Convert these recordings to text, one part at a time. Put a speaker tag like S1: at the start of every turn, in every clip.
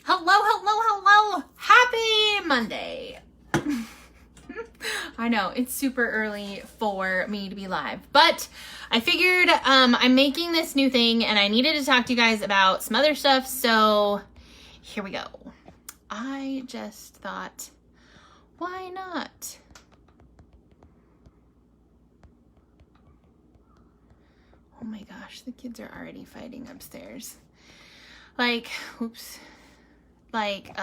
S1: Hello. Happy Monday. I know it's super early for me to be live, but I figured I'm making this new thing and I needed to talk to you guys about some other stuff. So here we go. I just thought, why not? Oh my gosh, the kids are already fighting upstairs. Like, oops. Like,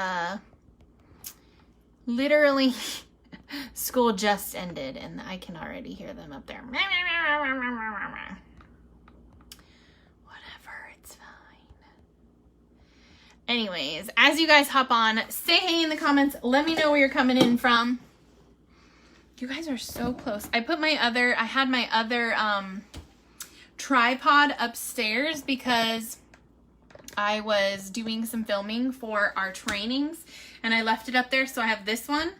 S1: literally, school just ended and I can already hear them up there. Whatever, it's fine. Anyways, as you guys hop on, say hey in the comments. Let me know where you're coming in from. You guys are so close. I had my other tripod upstairs because I was doing some filming for our trainings and I left it up there, so I have this one.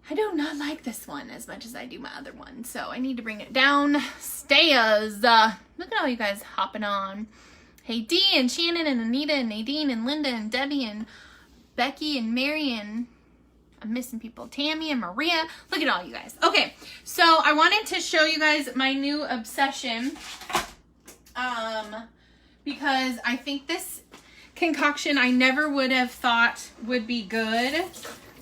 S1: I do not like this one as much as I do my other one, so I need to bring it downstairs. Look at all you guys hopping on. Hey Dee and Shannon and Anita and Nadine and Linda and Debbie and Becky and Mary and I'm missing people. Tammy and Maria. Look at all you guys. Okay, so I wanted to show you guys my new obsession. Because I think this concoction I never would have thought would be good.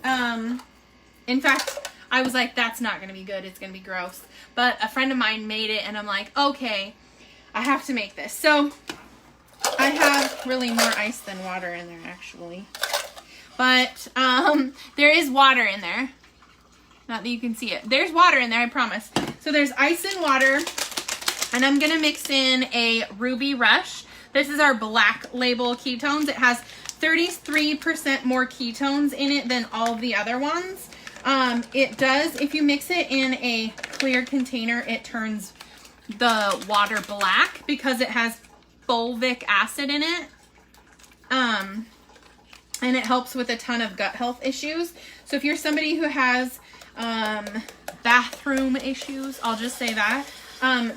S1: In fact, I was like, that's not going to be good. It's going to be gross. But a friend of mine made it and I'm like, okay, I have to make this. So I have really more ice than water in there actually. But there is water in there. Not that you can see it. There's water in there, I promise. So there's ice and water. And I'm going to mix in a Ruby Rush. This is our Black Label ketones. It has 33% more ketones in it than all of the other ones. It does, if you mix it in a clear container, it turns the water black because it has fulvic acid in it. And it helps with a ton of gut health issues. So if you're somebody who has bathroom issues, I'll just say that.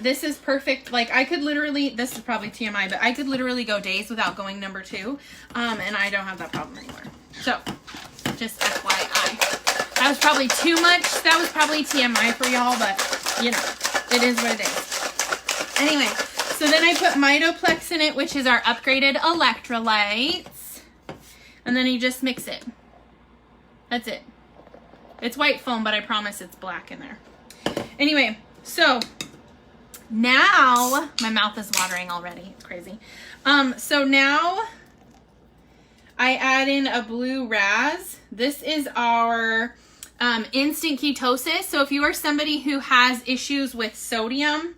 S1: This is perfect. Like I could literally, this is probably TMI, but I could literally go days without going number 2. And I don't have that problem anymore. So just FYI, that was probably too much. That was probably TMI for y'all, but you know, it is what it is. Anyway, so then I put Mitoplex in it, which is our upgraded electrolytes. And then you just mix it. That's it. It's white foam, but I promise it's black in there. Anyway, so now, my mouth is watering already. It's crazy. So now I add in a blue Raz. This is our instant ketosis. So if you are somebody who has issues with sodium,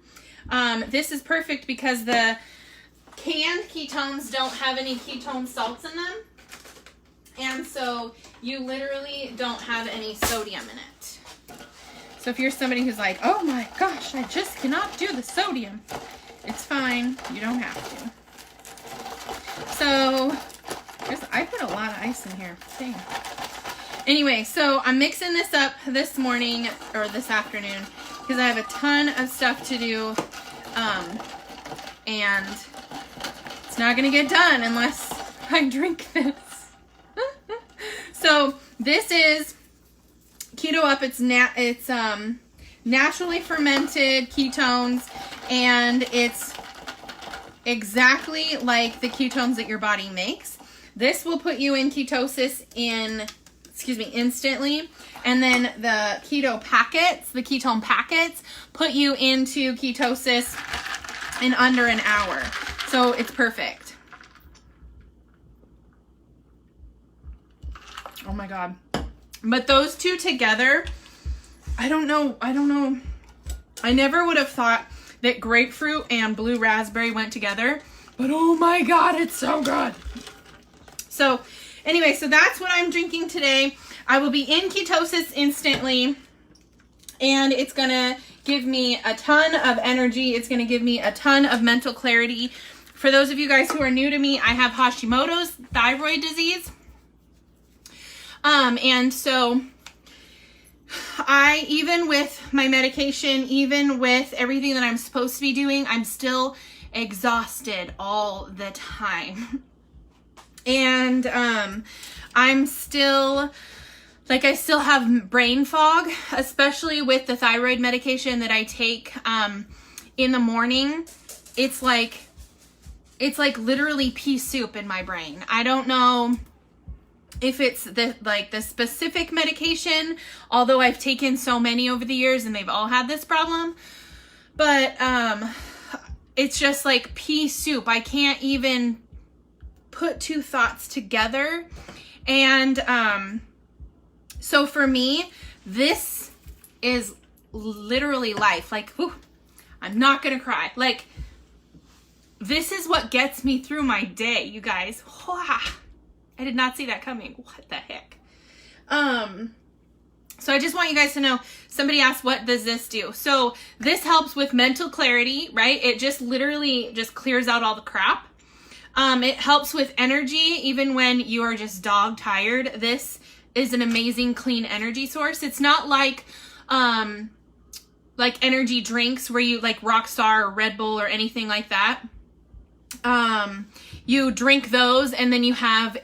S1: this is perfect because the canned ketones don't have any ketone salts in them. And so you literally don't have any sodium in it. So if you're somebody who's like, oh my gosh, I just cannot do the sodium, it's fine. You don't have to. So I put a lot of ice in here. Dang. Anyway, so I'm mixing this up this morning or this afternoon because I have a ton of stuff to do. And it's not going to get done unless I drink this. So this is Keto Up. It's naturally fermented ketones, and it's exactly like the ketones that your body makes. This will put you in ketosis instantly. And then the keto packets, the ketone packets, put you into ketosis in under an hour. So it's perfect. Oh my God. But those two together, I don't know. I never would have thought that grapefruit and blue raspberry went together, but oh my God, it's so good. So anyway, so that's what I'm drinking today. I will be in ketosis instantly, and it's gonna give me a ton of energy. It's gonna give me a ton of mental clarity. For those of you guys who are new to me, I have Hashimoto's thyroid disease. And so even with my medication, even with everything that I'm supposed to be doing, I'm still exhausted all the time. And I'm still, like, I still have brain fog, especially with the thyroid medication that I take in the morning. It's like literally pea soup in my brain. I don't know if it's the specific medication, although I've taken so many over the years and they've all had this problem. But it's just like pea soup. I can't even put two thoughts together. And so for me, this is literally life. Like, whew, I'm not gonna cry. Like, this is what gets me through my day, you guys. I did not see that coming. What the heck? So I just want you guys to know, somebody asked, what does this do? So this helps with mental clarity, right? It just literally just clears out all the crap. It helps with energy, even when you are just dog tired. This is an amazing clean energy source. It's not like energy drinks where you like Rockstar or Red Bull or anything like that. You drink those and then you have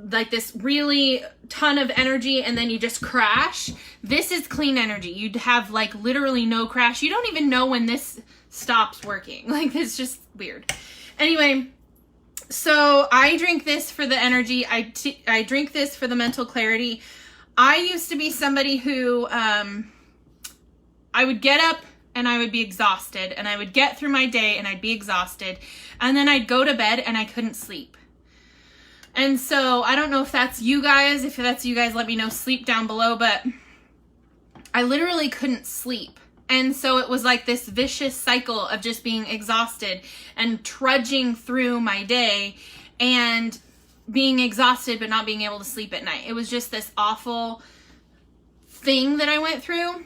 S1: like this really ton of energy and then you just crash. This is clean energy. You'd have like literally no crash. You don't even know when this stops working. Like, it's just weird. Anyway, so I drink this for the energy. I drink this for the mental clarity. I used to be somebody who, I would get up and I would be exhausted, and I would get through my day and I'd be exhausted, and then I'd go to bed and I couldn't sleep. And so I don't know if that's you guys. If that's you guys, let me know, sleep down below, but I literally couldn't sleep. And so it was like this vicious cycle of just being exhausted and trudging through my day and being exhausted but not being able to sleep at night. It was just this awful thing that I went through.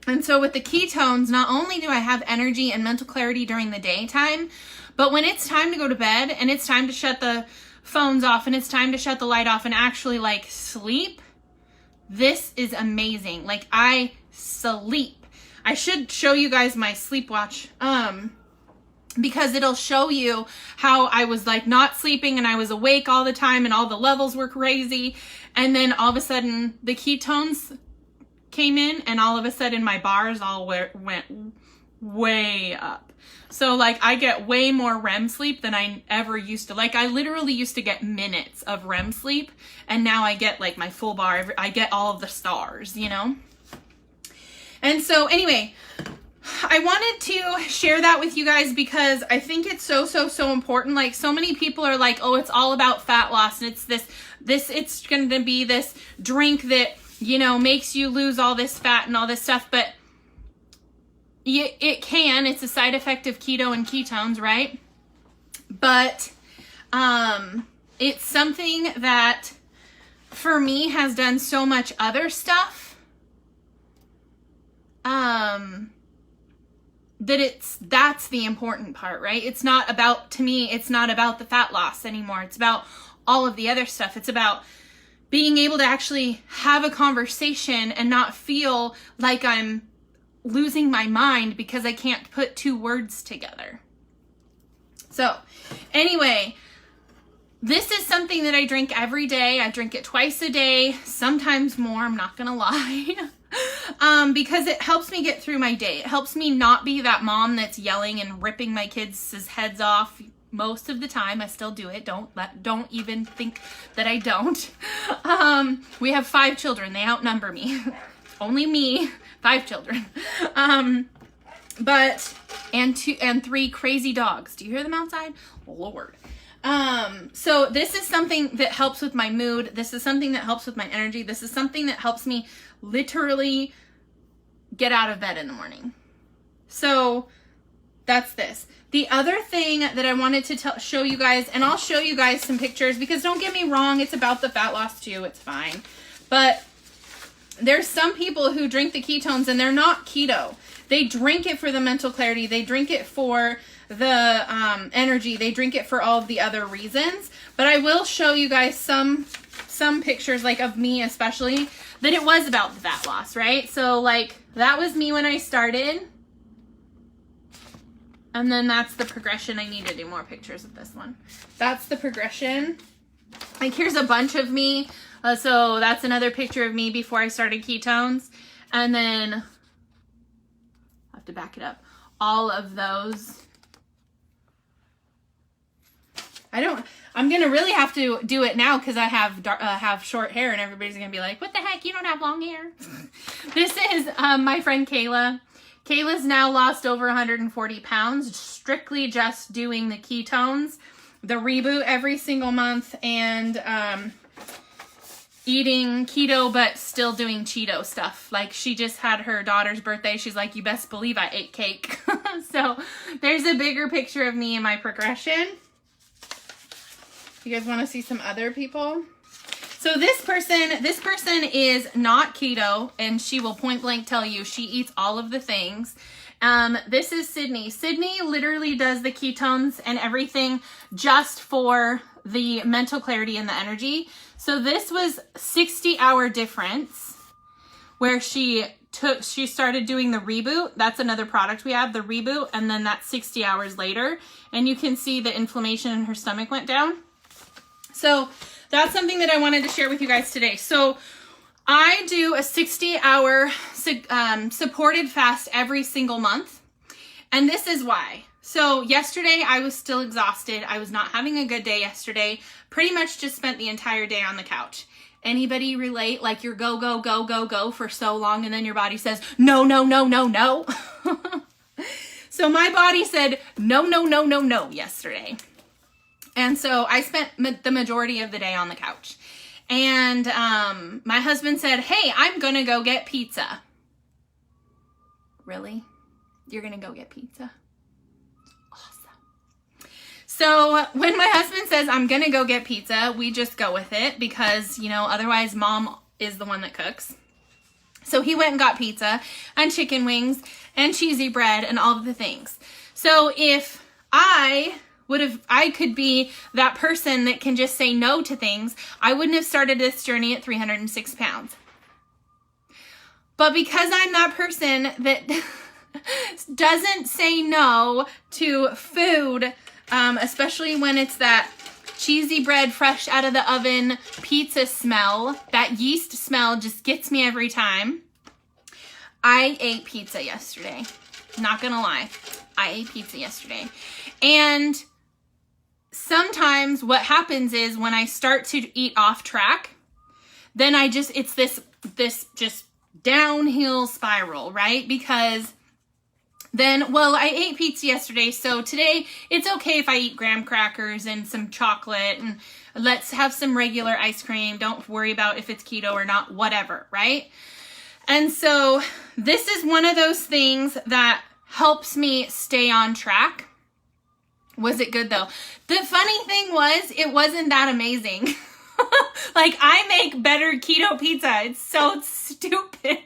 S1: And so with the ketones, not only do I have energy and mental clarity during the daytime, but when it's time to go to bed and it's time to shut the phones off and it's time to shut the light off and actually like sleep, this is amazing. Like, I sleep. I should show you guys my sleep watch, because it'll show you how I was like not sleeping and I was awake all the time and all the levels were crazy. And then all of a sudden the ketones came in and all of a sudden my bars all went way up. So like, I get way more REM sleep than I ever used to. Like, I literally used to get minutes of REM sleep, and now I get like my full bar. I get all of the stars, you know? And so anyway, I wanted to share that with you guys because I think it's so important. Like, so many people are like, oh, it's all about fat loss, and it's it's going to be this drink that, you know, makes you lose all this fat and all this stuff. But it's a side effect of keto and ketones, right? But it's something that for me has done so much other stuff that's the important part, right? It's not about, to me, it's not about the fat loss anymore. It's about all of the other stuff. It's about being able to actually have a conversation and not feel like I'm losing my mind because I can't put two words together. So anyway, this is something that I drink every day. I drink it twice a day, sometimes more, I'm not gonna lie. Because it helps me get through my day. It helps me not be that mom that's yelling and ripping my kids' heads off. Most of the time, I still do it. Don't even think that I don't. We have 5 children. They outnumber me. Only me, 5 children. But 3 crazy dogs. Do you hear them outside? Lord. So this is something that helps with my mood. This is something that helps with my energy. This is something that helps me literally get out of bed in the morning. So that's this. The other thing that I wanted to show you guys, and I'll show you guys some pictures, because don't get me wrong, it's about the fat loss too, it's fine. But there's some people who drink the ketones and they're not keto. They drink it for the mental clarity. They drink it for the energy. They drink it for all of the other reasons. But I will show you guys some pictures, like of me especially, that it was about the fat loss, right? So like, that was me when I started. And then that's the progression. I need to do more pictures of this one. That's the progression. Like, here's a bunch of me. So that's another picture of me before I started ketones. And then, I'll have to back it up. All of those. I'm going to really have to do it now because I have short hair and everybody's going to be like, what the heck? You don't have long hair. This is my friend Kayla. Kayla's now lost over 140 pounds, strictly just doing the ketones, the reboot every single month, and eating keto, but still doing Cheeto stuff. Like, she just had her daughter's birthday. She's like, you best believe I ate cake. So there's a bigger picture of me in my progression. You guys want to see some other people? So this person is not keto, and she will point blank tell you she eats all of the things. This is Sydney. Sydney literally does the ketones and everything just for the mental clarity and the energy. So this was 60-hour difference where she started doing the reboot. That's another product we have, the reboot, and then that's 60 hours later. And you can see the inflammation in her stomach went down. So that's something that I wanted to share with you guys today. So I do a 60-hour supported fast every single month. And this is why. So yesterday I was still exhausted. I was not having a good day yesterday. Pretty much just spent the entire day on the couch. Anybody relate? Like, you're go, go, go, go, go for so long, and then your body says, no, no, no, no, no. So my body said, no, no, no, no, no yesterday. And so I spent the majority of the day on the couch. And my husband said, hey, I'm going to go get pizza. Really? You're going to go get pizza? Awesome. So when my husband says I'm going to go get pizza, we just go with it because, you know, otherwise mom is the one that cooks. So he went and got pizza and chicken wings and cheesy bread and all of the things. So if I could be that person that can just say no to things, I wouldn't have started this journey at 306 pounds. But because I'm that person that doesn't say no to food, especially when it's that cheesy bread fresh out of the oven pizza smell, that yeast smell just gets me every time. I ate pizza yesterday. Not gonna lie. I ate pizza yesterday. And sometimes what happens is when I start to eat off track, then it's this just downhill spiral, right? Because then, well, I ate pizza yesterday, so today it's okay if I eat graham crackers and some chocolate and let's have some regular ice cream. Don't worry about if it's keto or not, whatever, right? And so this is one of those things that helps me stay on track. Was it good though? The funny thing was, it wasn't that amazing. Like, I make better keto pizza. It's so stupid.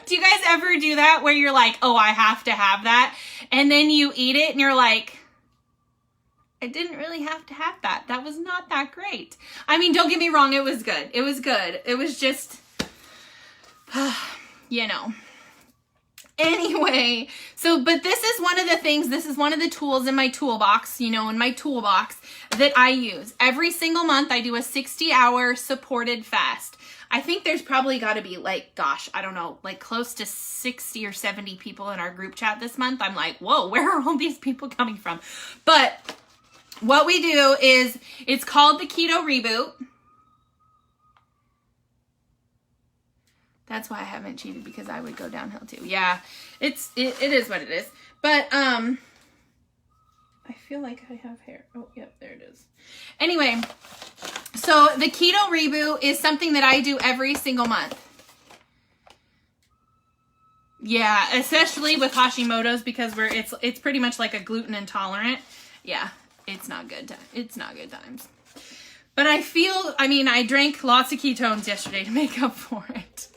S1: Do you guys ever do that where you're like, oh, I have to have that? And then you eat it and you're like, I didn't really have to have that. That was not that great. I mean, don't get me wrong. It was good. It was good. It was just, you know. Anyway, so, but this is one of the things, this is one of the tools in my toolbox, you know, in my toolbox that I use. Every single month I do a 60-hour supported fast. I think there's probably got to be like, gosh, I don't know, like close to 60 or 70 people in our group chat this month. I'm like, whoa, where are all these people coming from? But what we do is, it's called the Keto Reboot. That's why I haven't cheated, because I would go downhill too. Yeah, it is what it is. But I feel like I have hair. Oh, yep, there it is. Anyway, so the Keto Reboot is something that I do every single month. Yeah, especially with Hashimoto's, because it's pretty much like a gluten intolerant. Yeah, it's not good. It's not good times. But I drank lots of ketones yesterday to make up for it.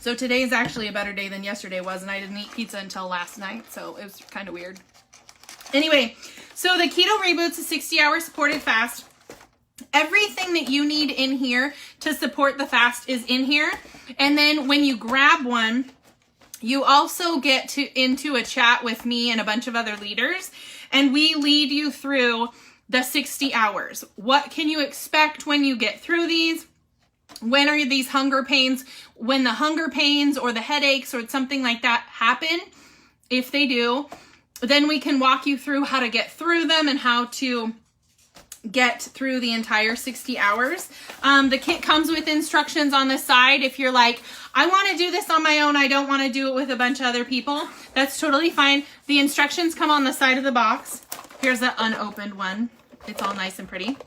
S1: So today is actually a better day than yesterday was, and I didn't eat pizza until last night, so it was kind of weird. Anyway, so the Keto Reboot's a 60-hour supported fast. Everything that you need in here to support the fast is in here. And then when you grab one, You also get into a chat with me and a bunch of other leaders, and we lead you through the 60 hours. What can you expect when you get through these? When are these hunger pains? When the hunger pains or the headaches or something like that happen, if they do, then we can walk you through how to get through them and how to get through the entire 60 hours. The kit comes with instructions on the side. If you're like, I want to do this on my own, I don't want to do it with a bunch of other people, that's totally fine. The instructions come on the side of the box. Here's the unopened one. It's all nice and pretty.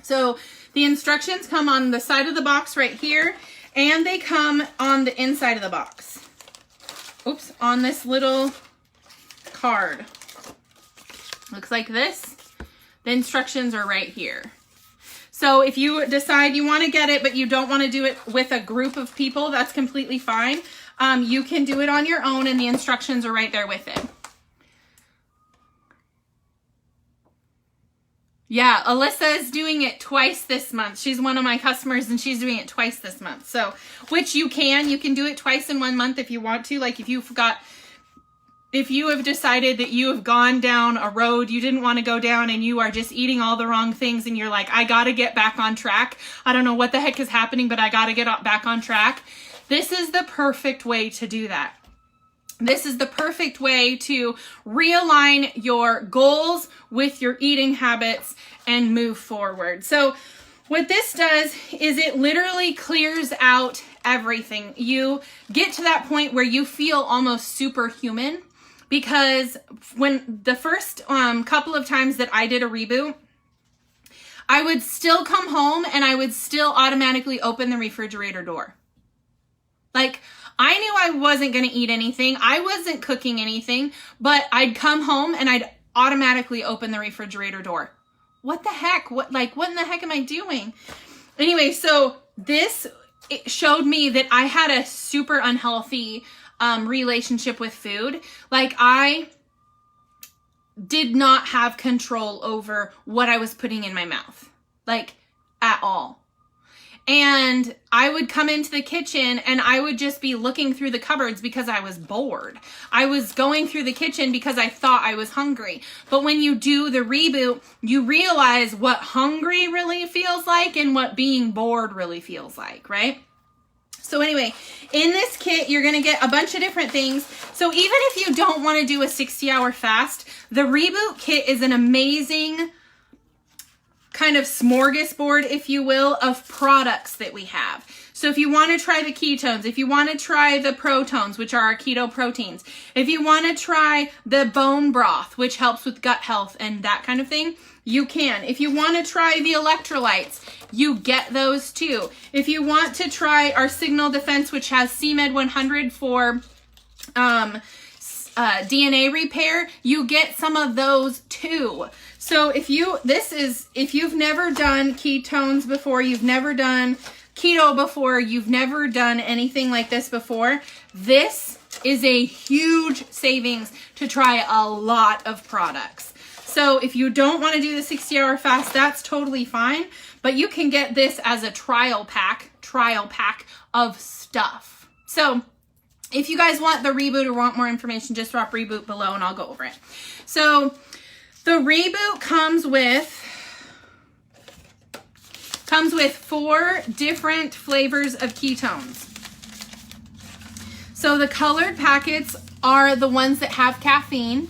S1: So the instructions come on the side of the box right here, and they come on the inside of the box. Oops, on this little card. Looks like this. The instructions are right here. So if you decide you want to get it, but you don't want to do it with a group of people, that's completely fine. You can do it on your own, and the instructions are right there with it. Yeah, Alyssa is doing it twice this month. She's one of my customers, and she's doing it twice this month. So, which you can do it twice in 1 month if you want to. Like if you have decided that you have gone down a road you didn't want to go down, and you are just eating all the wrong things, and you're like, I got to get back on track. I don't know what the heck is happening, but I got to get back on track. This is the perfect way to do that. This is the perfect way to realign your goals with your eating habits and move forward. So what this does is it literally clears out everything. You get to that point where you feel almost superhuman, because when the first couple of times that I did a reboot, I would still come home and I would still automatically open the refrigerator door. Like, I knew I wasn't going to eat anything. I wasn't cooking anything, but I'd come home and I'd automatically open the refrigerator door. What the heck? What in the heck am I doing? Anyway, so it showed me that I had a super unhealthy relationship with food. Like, I did not have control over what I was putting in my mouth, like, at all. And I would come into the kitchen and I would just be looking through the cupboards because I was bored. I was going through the kitchen because I thought I was hungry. But when you do the reboot, you realize what hungry really feels like and what being bored really feels like, right? So anyway, in this kit, you're going to get a bunch of different things. So even if you don't want to do a 60-hour fast, the reboot kit is an amazing kind of smorgasbord, if you will, of products that we have. So if you want to try the ketones, if you want to try the protones, which are our keto proteins, if you want to try the bone broth, which helps with gut health and that kind of thing, you can. If you want to try the electrolytes, you get those too. If you want to try our Signal Defense, which has CMed 100 for DNA repair, you get some of those too. So if you've never done ketones before, you've never done keto before, you've never done anything like this before, this is a huge savings to try a lot of products. So if you don't want to do the 60-hour fast, that's totally fine, but you can get this as a trial pack of stuff. So if you guys want the reboot or want more information, just drop reboot below and I'll go over it. So the reboot comes with 4 different flavors of ketones. So the colored packets are the ones that have caffeine,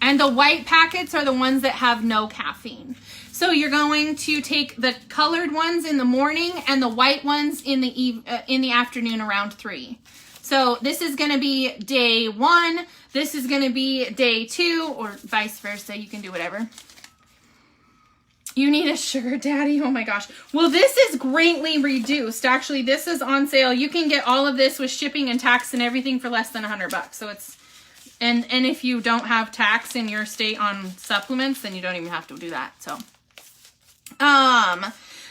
S1: and the white packets are the ones that have no caffeine. So you're going to take the colored ones in the morning and the white ones in the afternoon around 3. So this is going to be day 1. This is going to be day 2, or vice versa. You can do whatever. You need a sugar daddy? Oh my gosh. Well, this is greatly reduced. Actually, this is on sale. You can get all of this with shipping and tax and everything for less than $100. So it's, and if you don't have tax in your state on supplements, then you don't even have to do that. So,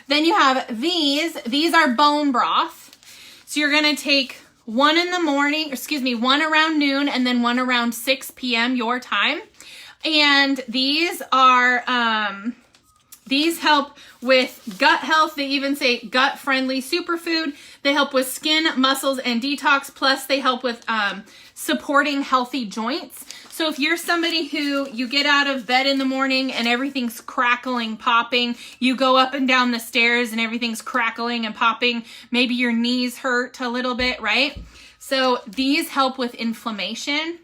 S1: then you have these. These are bone broth. So you're going to take one around noon, and then one around 6 p.m. your time. And these are, these help with gut health. They even say gut-friendly superfood. They help with skin, muscles, and detox. Plus, they help with supporting healthy joints. So if you're somebody who you get out of bed in the morning and everything's crackling, popping, you go up and down the stairs and everything's crackling and popping, maybe your knees hurt a little bit, right? So these help with inflammation.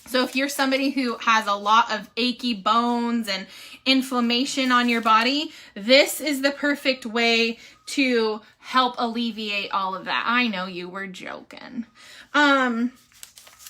S1: So if you're somebody who has a lot of achy bones and inflammation on your body, this is the perfect way to help alleviate all of that. I know you were joking.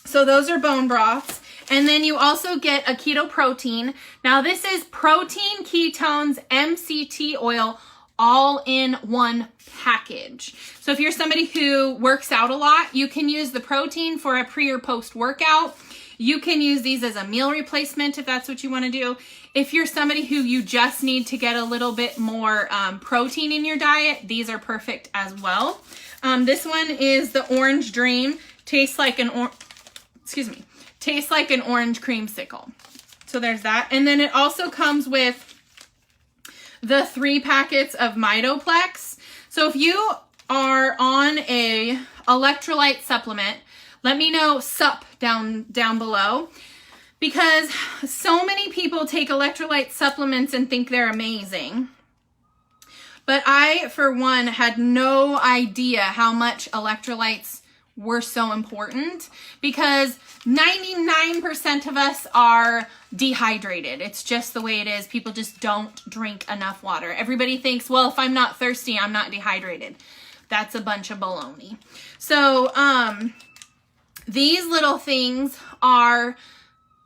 S1: So those are bone broths. And then you also get a keto protein. Now this is protein, ketones, MCT oil, all in one package. So if you're somebody who works out a lot, you can use the protein for a pre or post workout. You can use these as a meal replacement if that's what you want to do. If you're somebody who you just need to get a little bit more protein in your diet, these are perfect as well. This one is the Orange Dream. Tastes like an orange creamsicle. So there's that. And then it also comes with the 3 packets of Mitoplex. So if you are on a electrolyte supplement, let me know sup down below, because so many people take electrolyte supplements and think they're amazing. But I, for one, had no idea how much electrolytes were so important, because 99% of us are dehydrated. It's just the way it is. People just don't drink enough water. Everybody thinks, well, if I'm not thirsty, I'm not dehydrated. That's a bunch of baloney. So, these little things are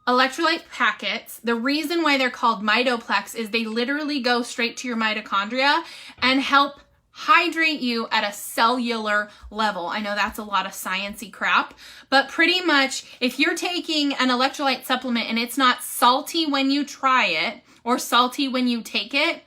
S1: electrolyte packets. The reason why they're called Mitoplex is they literally go straight to your mitochondria and help hydrate you at a cellular level. I know that's a lot of sciencey crap, but pretty much if you're taking an electrolyte supplement and it's not salty when you try it or salty when you take it,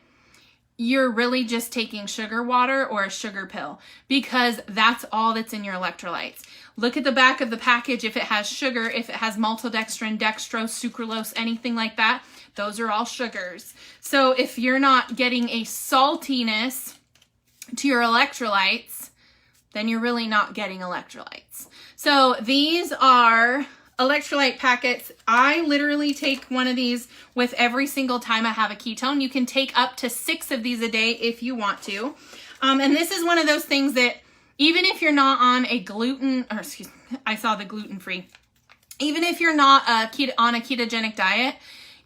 S1: you're really just taking sugar water or a sugar pill, because that's all that's in your electrolytes. Look at the back of the package. If it has sugar, if it has maltodextrin, dextrose, sucralose, anything like that, those are all sugars. So if you're not getting a saltiness to your electrolytes, then you're really not getting electrolytes. So these are electrolyte packets. I literally take one of these with every single time I have a ketone. You can take up to 6 of these a day if you want to. And this is one of those things that even if you're not on a I saw the gluten-free. Even if you're not on a ketogenic diet,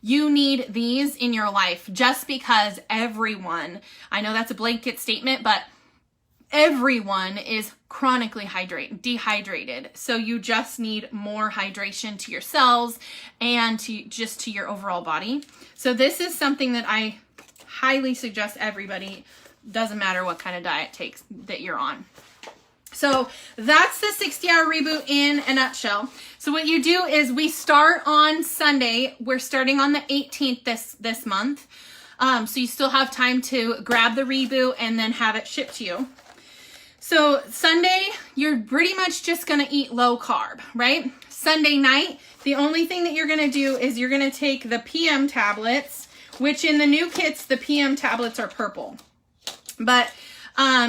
S1: you need these in your life, just because everyone, I know that's a blanket statement, but everyone is chronically dehydrated. So you just need more hydration to your cells and to your overall body. So this is something that I highly suggest everybody, doesn't matter what kind of diet that you're on. So that's the 60-hour reboot in a nutshell. So what you do is we start on Sunday. We're starting on the 18th this month. So you still have time to grab the reboot and then have it shipped to you. So Sunday, you're pretty much just going to eat low carb, right? Sunday night, the only thing that you're going to do is you're going to take the PM tablets, which in the new kits, the PM tablets are purple. But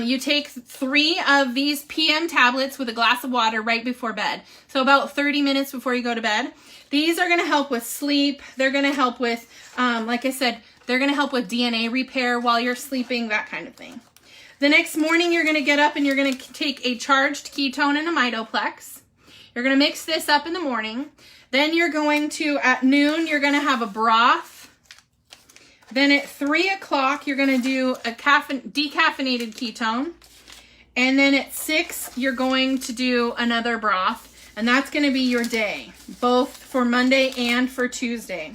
S1: you take 3 of these PM tablets with a glass of water right before bed. So about 30 minutes before you go to bed. These are going to help with sleep. They're going to help with, like I said, they're going to help with DNA repair while you're sleeping, that kind of thing. The next morning, you're going to get up and you're going to take a charged ketone and a Mitoplex. You're going to mix this up in the morning. Then you're going to, at noon, you're going to have a broth. Then at 3 o'clock, you're going to do a decaffeinated ketone. And then at 6, you're going to do another broth. And that's going to be your day, both for Monday and for Tuesday.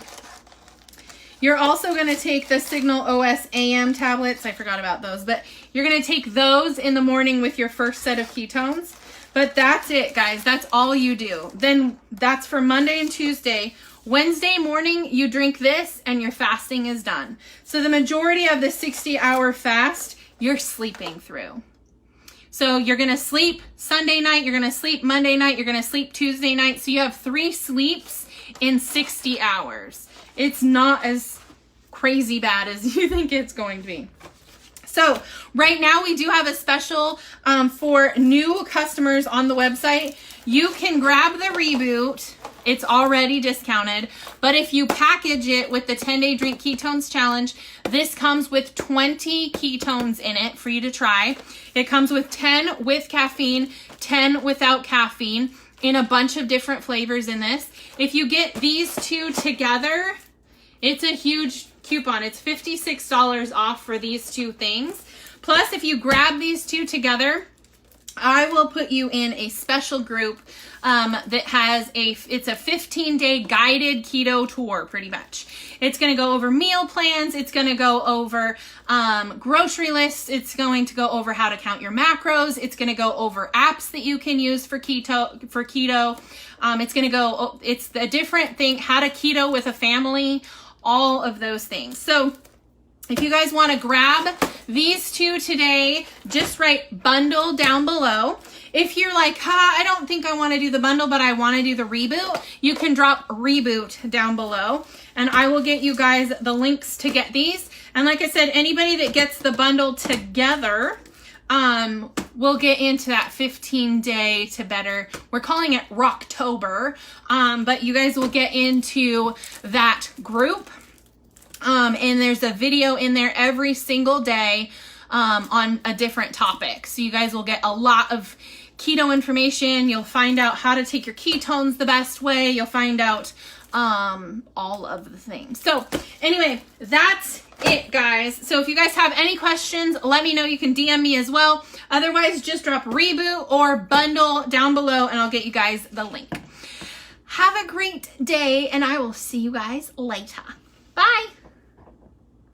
S1: You're also going to take the Signal OS AM tablets. I forgot about those. But you're going to take those in the morning with your first set of ketones. But that's it, guys. That's all you do. Then that's for Monday and Tuesday. Wednesday morning, you drink this and your fasting is done. So the majority of the 60-hour fast, you're sleeping through. So you're going to sleep Sunday night, you're going to sleep Monday night, you're going to sleep Tuesday night. So you have 3 sleeps in 60 hours. It's not as crazy bad as you think it's going to be. So right now we do have a special for new customers on the website. You can grab the Reboot. It's already discounted. But if you package it with the 10-day Drink Ketones Challenge, this comes with 20 ketones in it for you to try. It comes with 10 with caffeine, 10 without caffeine, in a bunch of different flavors in this. If you get these two together, it's a huge coupon. It's $56 off for these two things. Plus, if you grab these two together, I will put you in a special group that has it's a 15-day guided keto tour, pretty much. It's going to go over meal plans. It's going to go over grocery lists. It's going to go over how to count your macros. It's going to go over apps that you can use for keto. It's going to go, it's a different thing, how to keto with a family, all of those things. So if you guys want to grab these two today, just write bundle down below. If you're like, I don't think I want to do the bundle, but I want to do the Reboot, you can drop Reboot down below, and I will get you guys the links to get these. And like I said, anybody that gets the bundle together will get into that 15-day to better. We're calling it Rocktober, but you guys will get into that group. And there's a video in there every single day on a different topic. So you guys will get a lot of keto information. You'll find out how to take your ketones the best way. You'll find out all of the things. So anyway, that's it, guys. So if you guys have any questions, let me know. You can DM me as well. Otherwise, just drop Reboot or bundle down below and I'll get you guys the link. Have a great day and I will see you guys later. Bye.